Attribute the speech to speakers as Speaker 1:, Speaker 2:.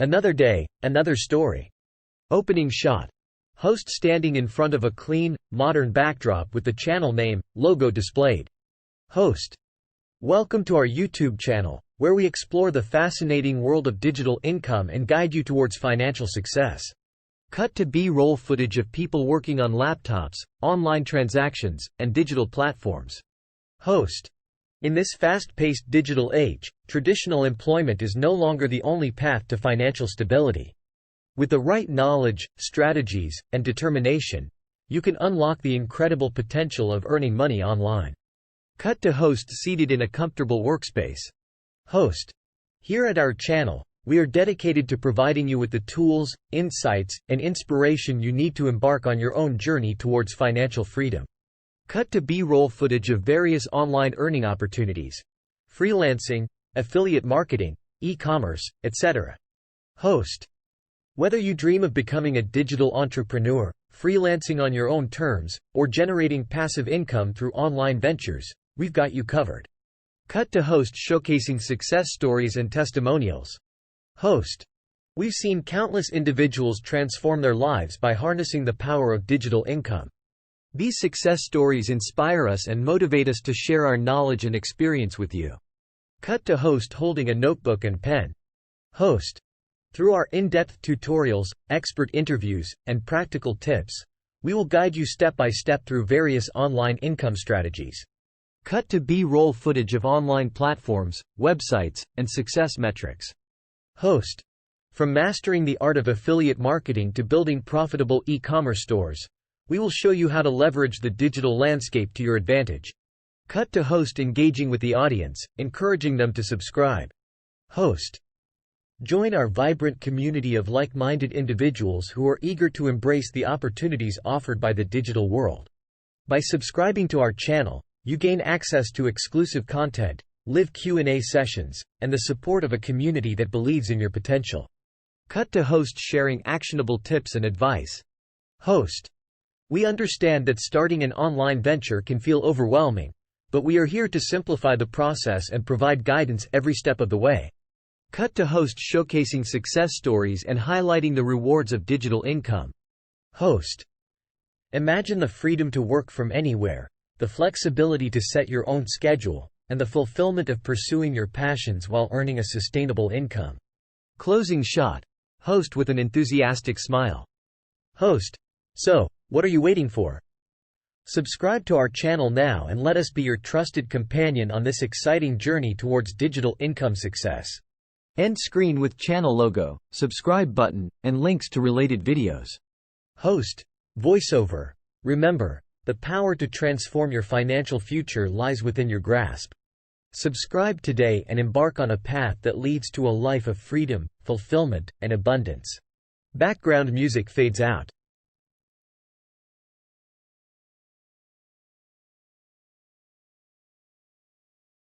Speaker 1: Another day, another story. Opening shot. Host standing in front of a clean, modern backdrop with the channel name, logo displayed. Host. Welcome to our YouTube channel, where we explore the fascinating world of digital income and guide you towards financial success. Cut to B-roll footage of people working on laptops, online transactions, and digital platforms. Host. In this fast-paced digital age, traditional employment is no longer the only path to financial stability. With the right knowledge, strategies, and determination, you can unlock the incredible potential of earning money online. Cut to host seated in a comfortable workspace. Host. Here at our channel, we are dedicated to providing you with the tools, insights, and inspiration you need to embark on your own journey towards financial freedom. Cut to B-roll footage of various online earning opportunities. Freelancing, affiliate marketing, e-commerce, etc. Host. Whether you dream of becoming a digital entrepreneur, freelancing on your own terms, or generating passive income through online ventures, we've got you covered. Cut to host showcasing success stories and testimonials. Host. We've seen countless individuals transform their lives by harnessing the power of digital income. These success stories inspire us and motivate us to share our knowledge and experience with you. Cut to host holding a notebook and pen. Host. Through our in-depth tutorials, expert interviews, and practical tips, we will guide you step by step through various online income strategies. Cut to B-roll footage of online platforms, websites, and success metrics. Host. From mastering the art of affiliate marketing to building profitable e-commerce stores, we will show you how to leverage the digital landscape to your advantage. Cut to host engaging with the audience, encouraging them to subscribe. Host. Join our vibrant community of like-minded individuals who are eager to embrace the opportunities offered by the digital world. By subscribing to our channel, you gain access to exclusive content, live Q&A sessions, and the support of a community that believes in your potential. Cut to host sharing actionable tips and advice. Host. We understand that starting an online venture can feel overwhelming, but we are here to simplify the process and provide guidance every step of the way. Cut to host showcasing success stories and highlighting the rewards of digital income. Host. Imagine the freedom to work from anywhere, the flexibility to set your own schedule, and the fulfillment of pursuing your passions while earning a sustainable income. Closing shot. Host with an enthusiastic smile. Host. So, what are you waiting for? Subscribe to our channel now and let us be your trusted companion on this exciting journey towards digital income success. End screen with channel logo, subscribe button, and links to related videos. Host. Voiceover. Remember, the power to transform your financial future lies within your grasp. Subscribe today and embark on a path that leads to a life of freedom, fulfillment, and abundance. Background music fades out.